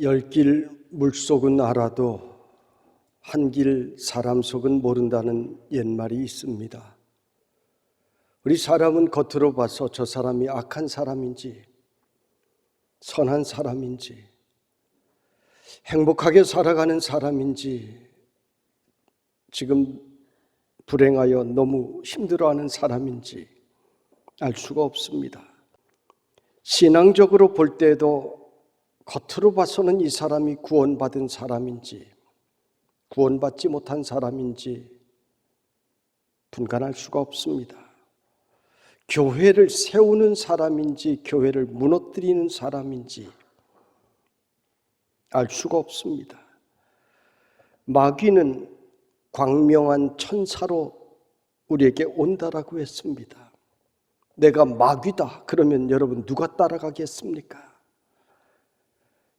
열 길 물속은 알아도 한 길 사람 속은 모른다는 옛말이 있습니다. 우리 사람은 겉으로 봐서 저 사람이 악한 사람인지 선한 사람인지 행복하게 살아가는 사람인지 지금 불행하여 너무 힘들어하는 사람인지 알 수가 없습니다. 신앙적으로 볼 때도 겉으로 봐서는 이 사람이 구원받은 사람인지 구원받지 못한 사람인지 분간할 수가 없습니다. 교회를 세우는 사람인지 교회를 무너뜨리는 사람인지 알 수가 없습니다. 마귀는 광명한 천사로 우리에게 온다라고 했습니다. 내가 마귀다 그러면 여러분 누가 따라가겠습니까?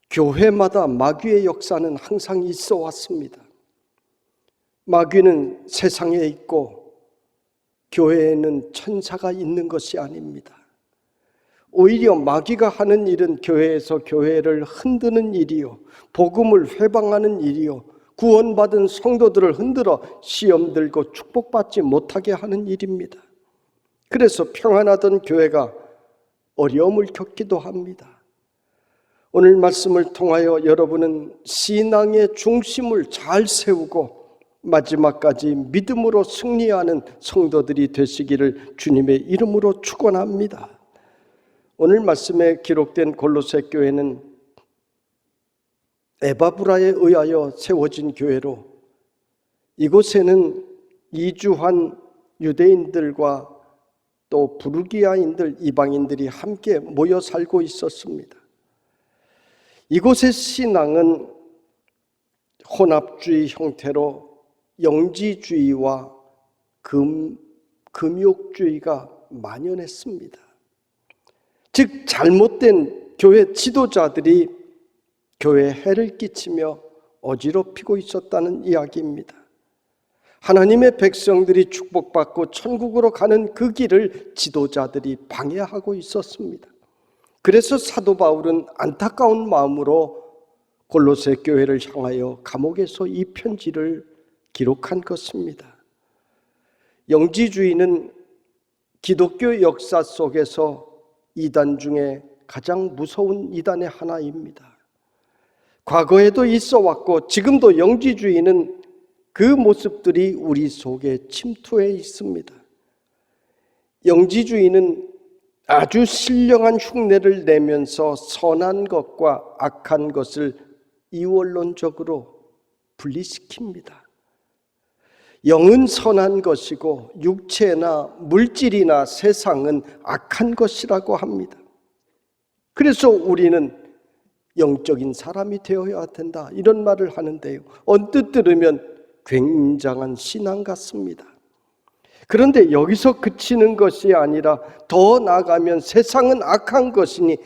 교회마다 마귀의 역사는 항상 있어 왔습니다. 마귀는 세상에 있고 교회에는 천사가 있는 것이 아닙니다. 오히려 마귀가 하는 일은 교회에서 교회를 흔드는 일이요, 복음을 회방하는 일이요, 구원받은 성도들을 흔들어 시험 들고 축복받지 못하게 하는 일입니다. 그래서 평안하던 교회가 어려움을 겪기도 합니다. 오늘 말씀을 통하여 여러분은 신앙의 중심을 잘 세우고 마지막까지 믿음으로 승리하는 성도들이 되시기를 주님의 이름으로 축원합니다. 오늘 말씀에 기록된 골로새 교회는 에바브라에 의하여 세워진 교회로 이곳에는 이주한 유대인들과 또 부르기아인들, 이방인들이 함께 모여 살고 있었습니다. 이곳의 신앙은 혼합주의 형태로 영지주의와 금욕주의가 만연했습니다. 즉 잘못된 교회 지도자들이 교회에 해를 끼치며 어지럽히고 있었다는 이야기입니다. 하나님의 백성들이 축복받고 천국으로 가는 그 길을 지도자들이 방해하고 있었습니다. 그래서 사도 바울은 안타까운 마음으로 골로새 교회를 향하여 감옥에서 이 편지를 기록한 것입니다. 영지주의는 기독교 역사 속에서 이단 중에 가장 무서운 이단의 하나입니다. 과거에도 있어 왔고 지금도 영지주의는 그 모습들이 우리 속에 침투해 있습니다. 영지주의는 아주 신령한 흉내를 내면서 선한 것과 악한 것을 이원론적으로 분리시킵니다. 영은 선한 것이고 육체나 물질이나 세상은 악한 것이라고 합니다. 그래서 우리는 영적인 사람이 되어야 된다 이런 말을 하는데요, 언뜻 들으면 굉장한 신앙 같습니다. 그런데 여기서 그치는 것이 아니라 더 나아가면 세상은 악한 것이니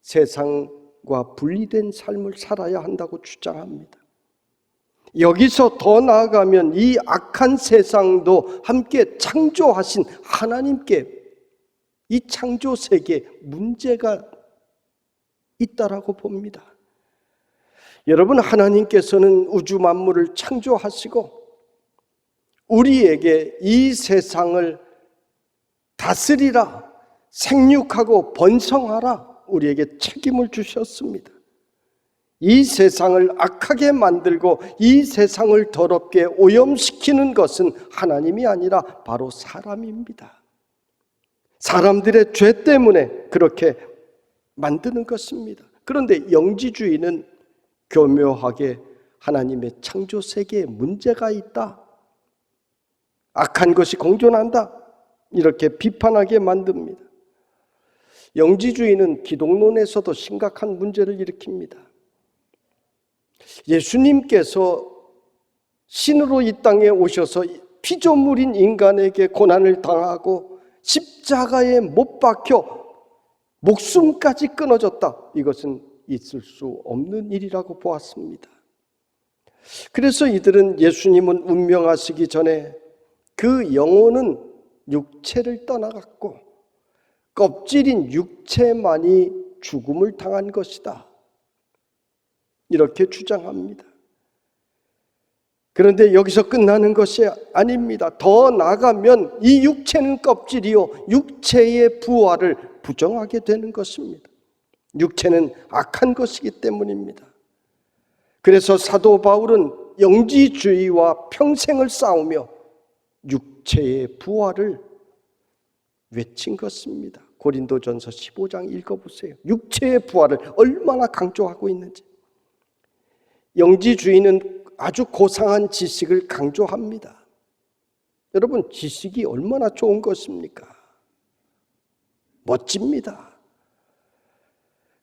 세상과 분리된 삶을 살아야 한다고 주장합니다. 여기서 더 나아가면 이 악한 세상도 함께 창조하신 하나님께 이 창조 세계에 문제가 있다라고 봅니다. 여러분, 하나님께서는 우주 만물을 창조하시고 우리에게 이 세상을 다스리라, 생육하고 번성하라 우리에게 책임을 주셨습니다. 이 세상을 악하게 만들고 이 세상을 더럽게 오염시키는 것은 하나님이 아니라 바로 사람입니다. 사람들의 죄 때문에 그렇게 만드는 것입니다. 그런데 영지주의는 교묘하게 하나님의 창조 세계에 문제가 있다, 악한 것이 공존한다 이렇게 비판하게 만듭니다. 영지주의는 기독론에서도 심각한 문제를 일으킵니다. 예수님께서 신으로 이 땅에 오셔서 피조물인 인간에게 고난을 당하고 십자가에 못 박혀 목숨까지 끊어졌다, 이것은 있을 수 없는 일이라고 보았습니다. 그래서 이들은 예수님은 운명하시기 전에 그 영혼은 육체를 떠나갔고 껍질인 육체만이 죽음을 당한 것이다, 이렇게 주장합니다. 그런데 여기서 끝나는 것이 아닙니다. 더 나아가면 이 육체는 껍질이요, 육체의 부활을 부정하게 되는 것입니다. 육체는 악한 것이기 때문입니다. 그래서 사도 바울은 영지주의와 평생을 싸우며 육체의 부활을 외친 것입니다. 고린도전서 15장 읽어보세요. 육체의 부활을 얼마나 강조하고 있는지. 영지주의는 아주 고상한 지식을 강조합니다. 여러분, 지식이 얼마나 좋은 것입니까? 멋집니다.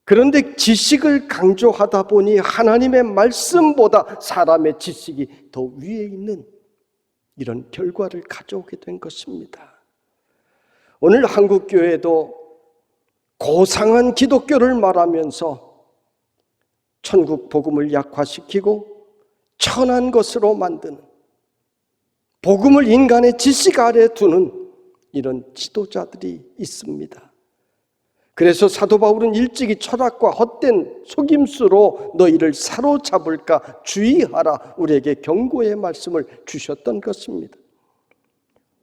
그런데 지식을 강조하다 보니 하나님의 말씀보다 사람의 지식이 더 위에 있는 이런 결과를 가져오게 된 것입니다. 오늘 한국교회도 고상한 기독교를 말하면서 천국 복음을 약화시키고 천한 것으로 만드는, 복음을 인간의 지식 아래 두는 이런 지도자들이 있습니다. 그래서 사도 바울은 일찍이 철학과 헛된 속임수로 너희를 사로잡을까 주의하라, 우리에게 경고의 말씀을 주셨던 것입니다.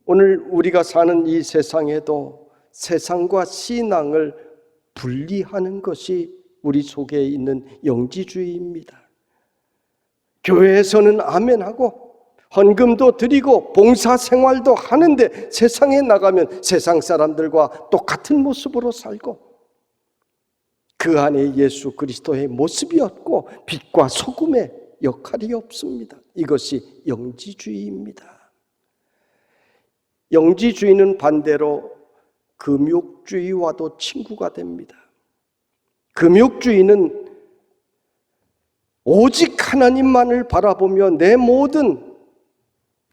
오늘 우리가 사는 이 세상에도 세상과 신앙을 분리하는 것이 우리 속에 있는 영지주의입니다. 교회에서는 아멘하고 헌금도 드리고 봉사생활도 하는데 세상에 나가면 세상 사람들과 똑같은 모습으로 살고 그 안에 예수 그리스도의 모습이 없고 빛과 소금의 역할이 없습니다. 이것이 영지주의입니다. 영지주의는 반대로 금욕주의와도 친구가 됩니다. 금욕주의는 오직 하나님만을 바라보며 내 모든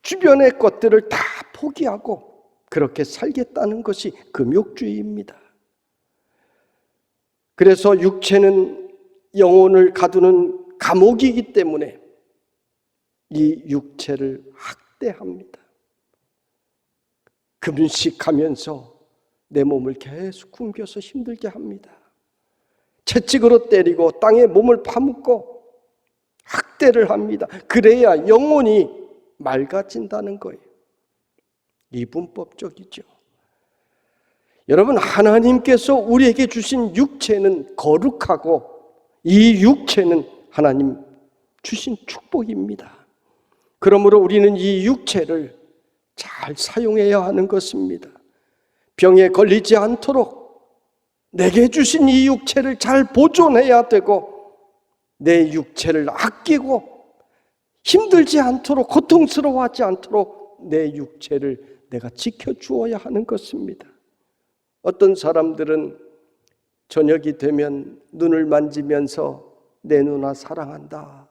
주변의 것들을 다 포기하고 그렇게 살겠다는 것이 금욕주의입니다. 그래서 육체는 영혼을 가두는 감옥이기 때문에 이 육체를 학대합니다. 금식하면서 내 몸을 계속 굶겨서 힘들게 합니다. 채찍으로 때리고 땅에 몸을 파묻고 학대를 합니다. 그래야 영혼이 맑아진다는 거예요. 이분법적이죠. 여러분, 하나님께서 우리에게 주신 육체는 거룩하고 이 육체는 하나님 주신 축복입니다. 그러므로 우리는 이 육체를 잘 사용해야 하는 것입니다. 병에 걸리지 않도록 내게 주신 이 육체를 잘 보존해야 되고 내 육체를 아끼고 힘들지 않도록, 고통스러워하지 않도록 내 육체를 내가 지켜주어야 하는 것입니다. 어떤 사람들은 저녁이 되면 눈을 만지면서 내 누나 사랑한다,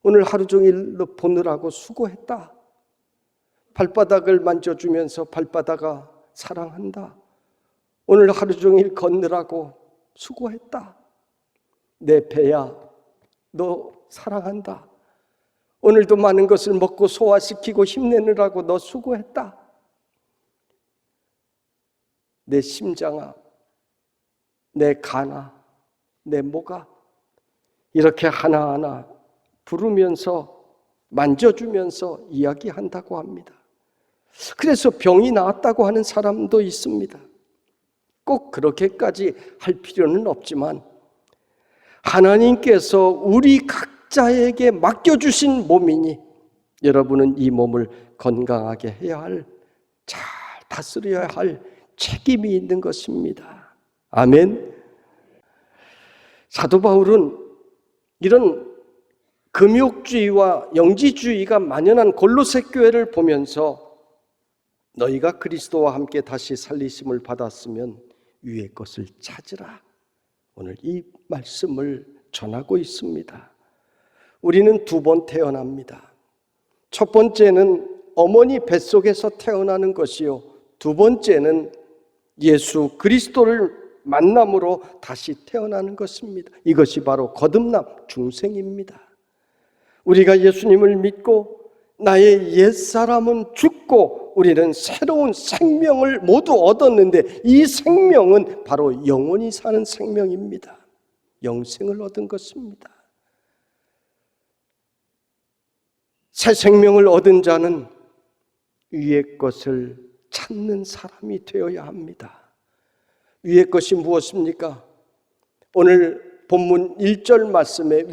오늘 하루 종일 너 보느라고 수고했다, 발바닥을 만져주면서 발바닥아 사랑한다, 오늘 하루 종일 걷느라고 수고했다, 내 배야 너 사랑한다, 오늘도 많은 것을 먹고 소화시키고 힘내느라고 너 수고했다, 내 심장아, 내 간아, 내 목아, 이렇게 하나하나 부르면서 만져주면서 이야기한다고 합니다. 그래서 병이 나았다고 하는 사람도 있습니다. 꼭 그렇게까지 할 필요는 없지만 하나님께서 우리 각자에게 맡겨주신 몸이니 여러분은 이 몸을 건강하게 해야 할, 잘 다스려야 할 책임이 있는 것입니다. 아멘. 사도 바울은 이런 금욕주의와 영지주의가 만연한 골로새 교회를 보면서 너희가 그리스도와 함께 다시 살리심을 받았으면 위의 것을 찾으라, 오늘 이 말씀을 전하고 있습니다. 우리는 두 번 태어납니다. 첫 번째는 어머니 뱃속에서 태어나는 것이요, 두 번째는 예수 그리스도를 만남으로 다시 태어나는 것입니다. 이것이 바로 거듭남, 중생입니다. 우리가 예수님을 믿고 나의 옛사람은 죽고 우리는 새로운 생명을 모두 얻었는데 이 생명은 바로 영원히 사는 생명입니다. 영생을 얻은 것입니다. 새 생명을 얻은 자는 위의 것을 찾는 사람이 되어야 합니다. 위의 것이 무엇입니까? 오늘 본문 1절 말씀에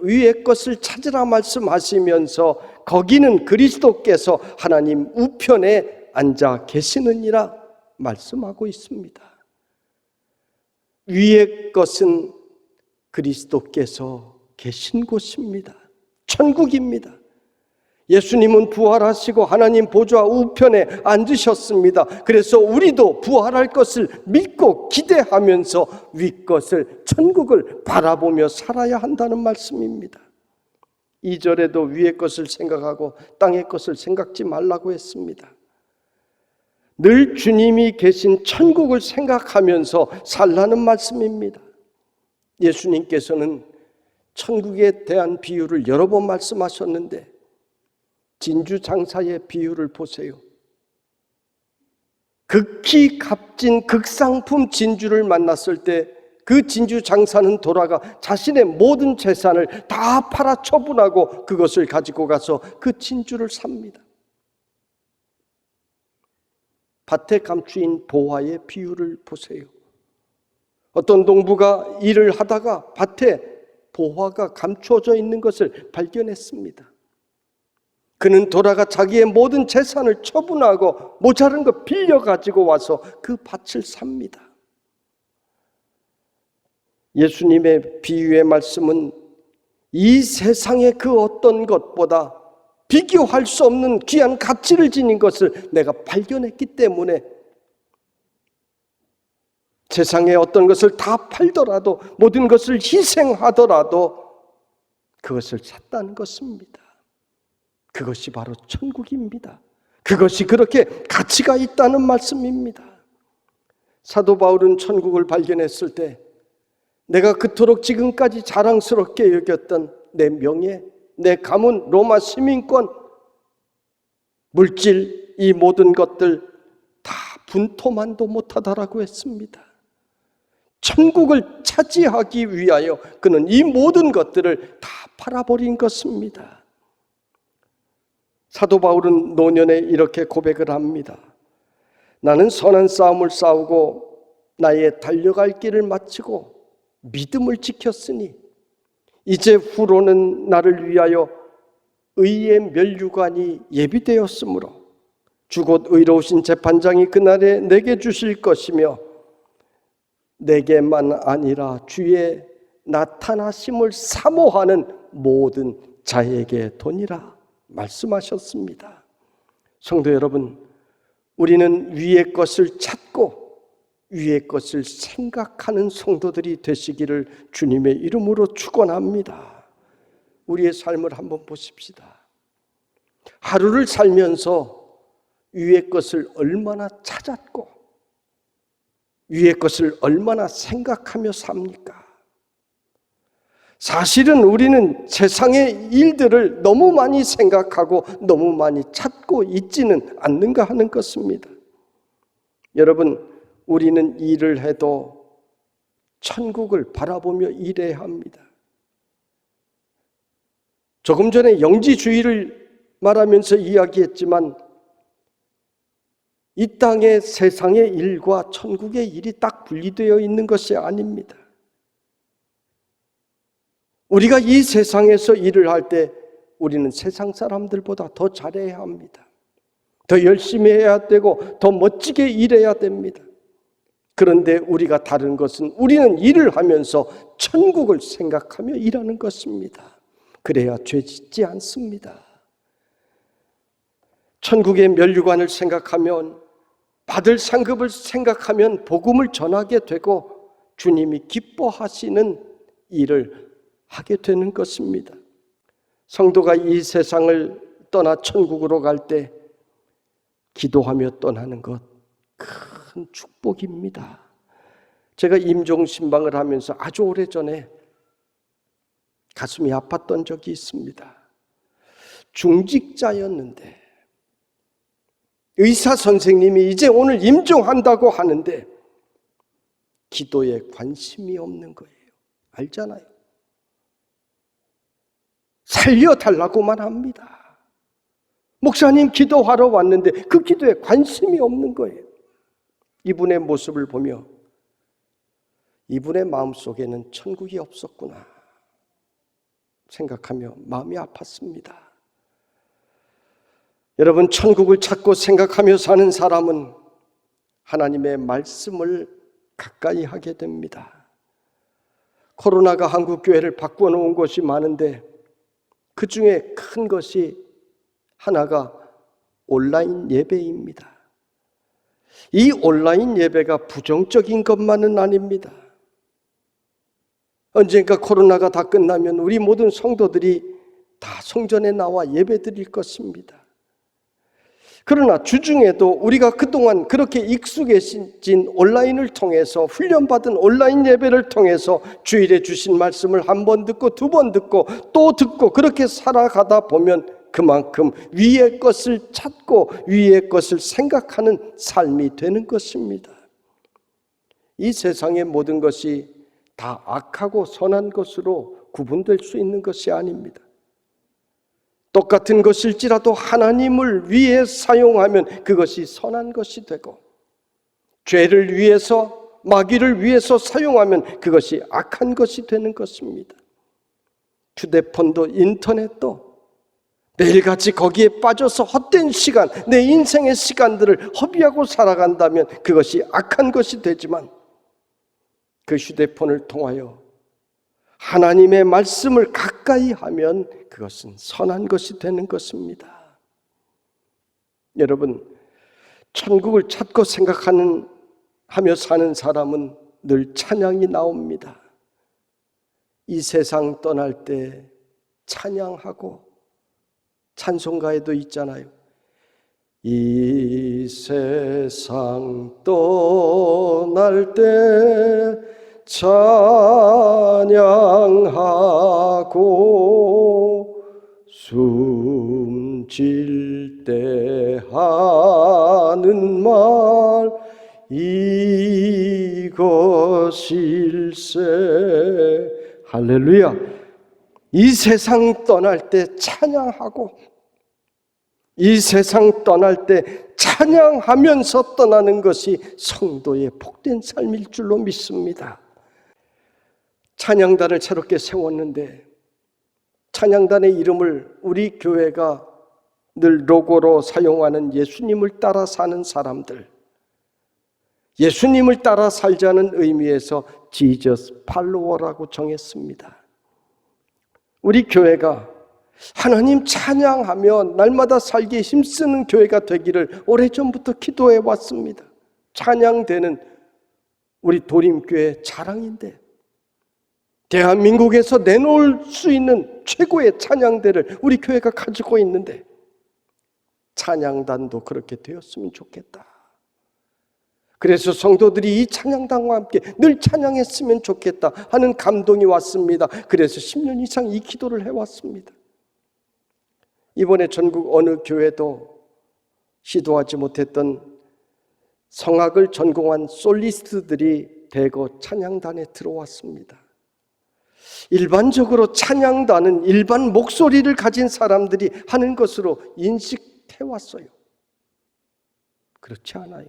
위의 것을 찾으라 말씀하시면서 거기는 그리스도께서 하나님 우편에 앉아 계시느니라 말씀하고 있습니다. 위의 것은 그리스도께서 계신 곳입니다. 천국입니다. 예수님은 부활하시고 하나님 보좌 우편에 앉으셨습니다. 그래서 우리도 부활할 것을 믿고 기대하면서 위 것을, 천국을 바라보며 살아야 한다는 말씀입니다. 2절에도 위의 것을 생각하고 땅의 것을 생각지 말라고 했습니다. 늘 주님이 계신 천국을 생각하면서 살라는 말씀입니다. 예수님께서는 천국에 대한 비유를 여러 번 말씀하셨는데 진주 장사의 비유를 보세요. 극히 값진 극상품 진주를 만났을 때 그 진주 장사는 돌아가 자신의 모든 재산을 다 팔아 처분하고 그것을 가지고 가서 그 진주를 삽니다. 밭에 감추인 보화의 비유를 보세요. 어떤 농부가 일을 하다가 밭에 보화가 감추어져 있는 것을 발견했습니다. 그는 돌아가 자기의 모든 재산을 처분하고 모자른 거 빌려가지고 와서 그 밭을 삽니다. 예수님의 비유의 말씀은 이 세상의 그 어떤 것보다 비교할 수 없는 귀한 가치를 지닌 것을 내가 발견했기 때문에 세상의 어떤 것을 다 팔더라도 모든 것을 희생하더라도 그것을 찾다는 것입니다. 그것이 바로 천국입니다. 그것이 그렇게 가치가 있다는 말씀입니다. 사도 바울은 천국을 발견했을 때 내가 그토록 지금까지 자랑스럽게 여겼던 내 명예, 내 가문, 로마 시민권, 물질, 이 모든 것들 다 분토만도 못하다라고 했습니다. 천국을 차지하기 위하여 그는 이 모든 것들을 다 팔아버린 것입니다. 사도 바울은 노년에 이렇게 고백을 합니다. 나는 선한 싸움을 싸우고 나의 달려갈 길을 마치고 믿음을 지켰으니 이제 후로는 나를 위하여 의의 면류관이 예비되었으므로 주곧 의로우신 재판장이 그날에 내게 주실 것이며 내게만 아니라 주의 나타나심을 사모하는 모든 자에게 도니라 말씀하셨습니다. 성도 여러분, 우리는 위의 것을 찾고 위의 것을 생각하는 성도들이 되시기를 주님의 이름으로 축원합니다. 우리의 삶을 한번 보십시다. 하루를 살면서 위의 것을 얼마나 찾았고 위의 것을 얼마나 생각하며 삽니까? 사실은 우리는 세상의 일들을 너무 많이 생각하고 너무 많이 찾고 있지는 않는가 하는 것입니다. 여러분, 우리는 일을 해도 천국을 바라보며 일해야 합니다. 조금 전에 영지주의를 말하면서 이야기했지만 이 땅의 세상의 일과 천국의 일이 딱 분리되어 있는 것이 아닙니다. 우리가 이 세상에서 일을 할 때 우리는 세상 사람들보다 더 잘해야 합니다. 더 열심히 해야 되고 더 멋지게 일해야 됩니다. 그런데 우리가 다른 것은 우리는 일을 하면서 천국을 생각하며 일하는 것입니다. 그래야 죄 짓지 않습니다. 천국의 면류관을 생각하면, 받을 상급을 생각하면 복음을 전하게 되고 주님이 기뻐하시는 일을 하게 되는 것입니다. 성도가 이 세상을 떠나 천국으로 갈 때 기도하며 떠나는 것 큰 축복입니다. 제가 임종 신방을 하면서 아주 오래전에 가슴이 아팠던 적이 있습니다. 중직자였는데 의사 선생님이 이제 오늘 임종한다고 하는데 기도에 관심이 없는 거예요. 알잖아요. 살려달라고만 합니다. 목사님 기도하러 왔는데 그 기도에 관심이 없는 거예요. 이분의 모습을 보며 이분의 마음속에는 천국이 없었구나 생각하며 마음이 아팠습니다. 여러분, 천국을 찾고 생각하며 사는 사람은 하나님의 말씀을 가까이 하게 됩니다. 코로나가 한국 교회를 바꾸어 놓은 것이 많은데 그 중에 큰 것이 하나가 온라인 예배입니다. 이 온라인 예배가 부정적인 것만은 아닙니다. 언젠가 코로나가 다 끝나면 우리 모든 성도들이 다 성전에 나와 예배드릴 것입니다. 그러나 주중에도 우리가 그동안 그렇게 익숙해진 온라인을 통해서 훈련받은 온라인 예배를 통해서 주일에 주신 말씀을 한 번 듣고 두 번 듣고 또 듣고 그렇게 살아가다 보면 그만큼 위의 것을 찾고 위의 것을 생각하는 삶이 되는 것입니다. 이 세상의 모든 것이 다 악하고 선한 것으로 구분될 수 있는 것이 아닙니다. 똑같은 것일지라도 하나님을 위해 사용하면 그것이 선한 것이 되고, 죄를 위해서, 마귀를 위해서 사용하면 그것이 악한 것이 되는 것입니다. 휴대폰도 인터넷도 매일같이 거기에 빠져서 헛된 시간, 내 인생의 시간들을 허비하고 살아간다면 그것이 악한 것이 되지만, 그 휴대폰을 통하여 하나님의 말씀을 가까이 하면 그것은 선한 것이 되는 것입니다. 여러분, 천국을 찾고 생각하며 사는 사람은 늘 찬양이 나옵니다. 이 세상 떠날 때 찬양하고, 찬송가에도 있잖아요. 이 세상 떠날 때 찬양하고 숨질 때 하는 말 이것일세. 할렐루야. 이 세상 떠날 때 찬양하고, 이 세상 떠날 때 찬양하면서 떠나는 것이 성도의 복된 삶일 줄로 믿습니다. 찬양단을 새롭게 세웠는데 찬양단의 이름을 우리 교회가 늘 로고로 사용하는 예수님을 따라 사는 사람들, 예수님을 따라 살자는 의미에서 지저스 팔로워라고 정했습니다. 우리 교회가 하나님 찬양하며 날마다 살기에 힘쓰는 교회가 되기를 오래전부터 기도해 왔습니다. 찬양대는 우리 도림교회 자랑인데, 대한민국에서 내놓을 수 있는 최고의 찬양대를 우리 교회가 가지고 있는데 찬양단도 그렇게 되었으면 좋겠다. 그래서 성도들이 이 찬양단과 함께 늘 찬양했으면 좋겠다 하는 감동이 왔습니다. 그래서 10년 이상 이 기도를 해왔습니다. 이번에 전국 어느 교회도 시도하지 못했던 성악을 전공한 솔리스트들이 대거 찬양단에 들어왔습니다. 일반적으로 찬양단은 일반 목소리를 가진 사람들이 하는 것으로 인식해왔어요. 그렇지 않아요.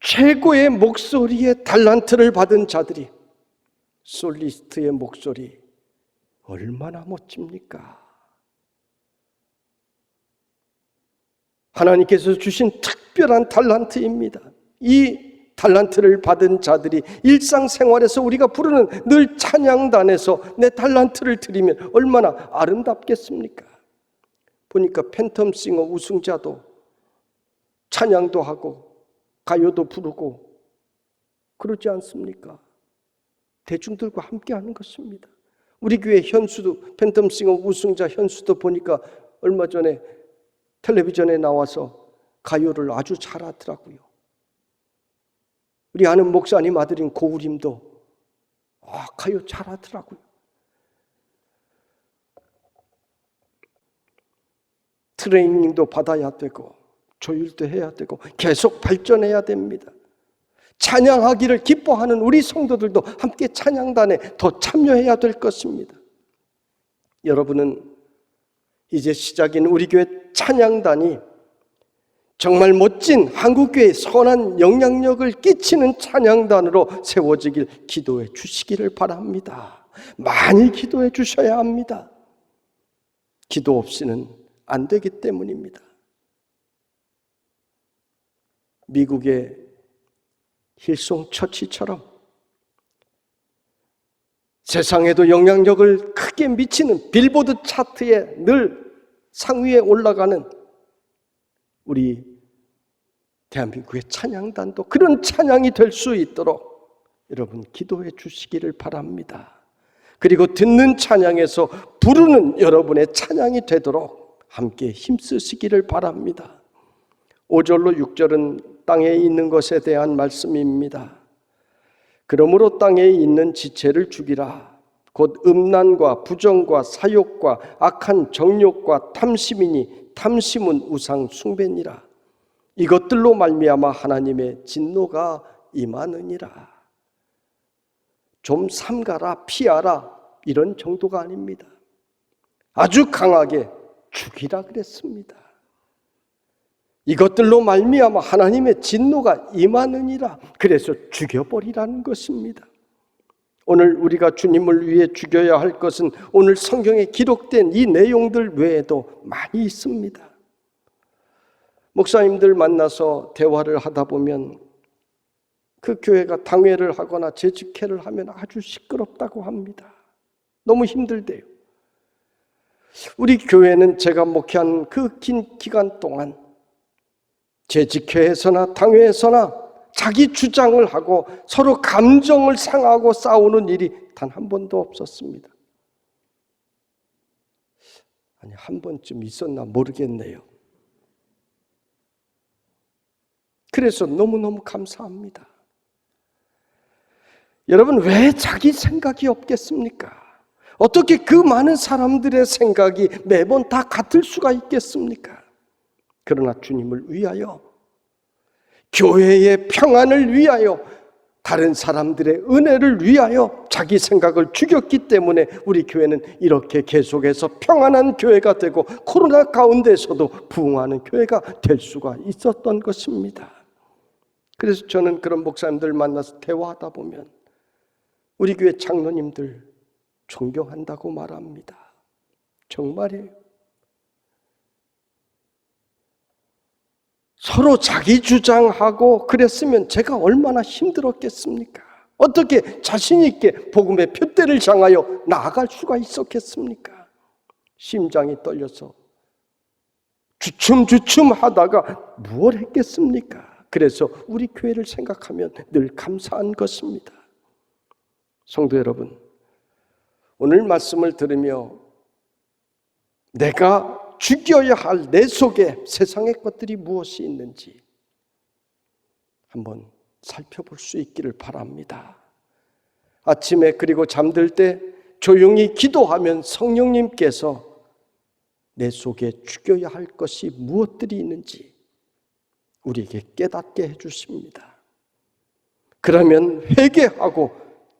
최고의 목소리의 달란트를 받은 자들이, 솔리스트의 목소리 얼마나 멋집니까? 하나님께서 주신 특별한 달란트입니다. 이 달란트를 받은 자들이 일상생활에서 우리가 부르는 늘 찬양단에서 내 달란트를 드리면 얼마나 아름답겠습니까? 보니까 팬텀싱어 우승자도 찬양도 하고 가요도 부르고 그러지 않습니까? 대중들과 함께하는 것입니다. 우리 교회 현수도, 팬텀싱어 우승자 현수도 보니까 얼마 전에 텔레비전에 나와서 가요를 아주 잘하더라고요. 우리 아는 목사님 아들인 고우림도 가요 잘하더라고요. 트레이닝도 받아야 되고 조율도 해야 되고 계속 발전해야 됩니다. 찬양하기를 기뻐하는 우리 성도들도 함께 찬양단에 더 참여해야 될 것입니다. 여러분은 이제 시작인 우리 교회 찬양단이 정말 멋진 한국교회에 선한 영향력을 끼치는 찬양단으로 세워지길 기도해 주시기를 바랍니다. 많이 기도해 주셔야 합니다. 기도 없이는 안 되기 때문입니다. 미국의 힐송 처치처럼 세상에도 영향력을 크게 미치는 빌보드 차트에 늘 상위에 올라가는 우리 대한민국의 찬양단도 그런 찬양이 될 수 있도록 여러분 기도해 주시기를 바랍니다. 그리고 듣는 찬양에서 부르는 여러분의 찬양이 되도록 함께 힘쓰시기를 바랍니다. 5절로 6절은 땅에 있는 것에 대한 말씀입니다. 그러므로 땅에 있는 지체를 죽이라. 곧 음란과 부정과 사욕과 악한 정욕과 탐심이니 탐심은 우상 숭배니라. 이것들로 말미암아 하나님의 진노가 임하느니라. 좀 삼가라 피하라 이런 정도가 아닙니다. 아주 강하게 죽이라 그랬습니다. 이것들로 말미암아 하나님의 진노가 임하느니라. 그래서 죽여버리라는 것입니다. 오늘 우리가 주님을 위해 죽여야 할 것은 오늘 성경에 기록된 이 내용들 외에도 많이 있습니다. 목사님들 만나서 대화를 하다 보면 그 교회가 당회를 하거나 재직회를 하면 아주 시끄럽다고 합니다. 너무 힘들대요. 우리 교회는 제가 목회한 그 긴 기간 동안 재직회에서나 당회에서나 자기 주장을 하고 서로 감정을 상하고 싸우는 일이 단 한 번도 없었습니다. 아니, 한 번쯤 있었나 모르겠네요. 그래서 너무너무 감사합니다. 여러분, 왜 자기 생각이 없겠습니까? 어떻게 그 많은 사람들의 생각이 매번 다 같을 수가 있겠습니까? 그러나 주님을 위하여, 교회의 평안을 위하여, 다른 사람들의 은혜를 위하여 자기 생각을 죽였기 때문에 우리 교회는 이렇게 계속해서 평안한 교회가 되고 코로나 가운데서도 부흥하는 교회가 될 수가 있었던 것입니다. 그래서 저는 그런 목사님들 만나서 대화하다 보면 우리 교회 장로님들 존경한다고 말합니다. 정말이에요. 서로 자기 주장하고 그랬으면 제가 얼마나 힘들었겠습니까? 어떻게 자신 있게 복음의 표대를 향하여 나아갈 수가 있었겠습니까? 심장이 떨려서 주춤주춤 하다가 무엇 했겠습니까? 그래서 우리 교회를 생각하면 늘 감사한 것입니다. 성도 여러분, 오늘 말씀을 들으며 내가 죽여야 할 내 속에 세상의 것들이 무엇이 있는지 한번 살펴볼 수 있기를 바랍니다. 아침에 그리고 잠들 때 조용히 기도하면 성령님께서 내 속에 죽여야 할 것이 무엇들이 있는지 우리에게 깨닫게 해주십니다. 그러면 회개하고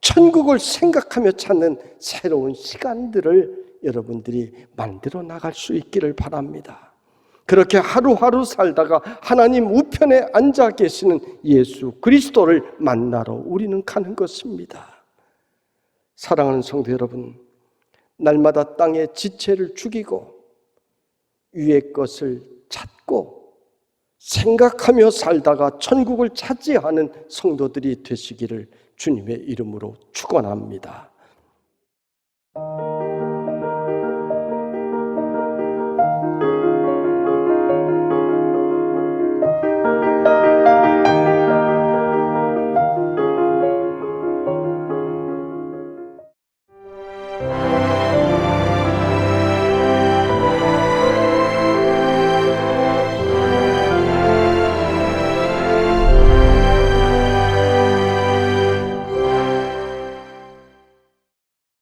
천국을 생각하며 찾는 새로운 시간들을 여러분들이 만들어 나갈 수 있기를 바랍니다. 그렇게 하루하루 살다가 하나님 우편에 앉아 계시는 예수 그리스도를 만나러 우리는 가는 것입니다. 사랑하는 성도 여러분, 날마다 땅의 지체를 죽이고 위의 것을 찾고 생각하며 살다가 천국을 차지하는 성도들이 되시기를 주님의 이름으로 축원합니다.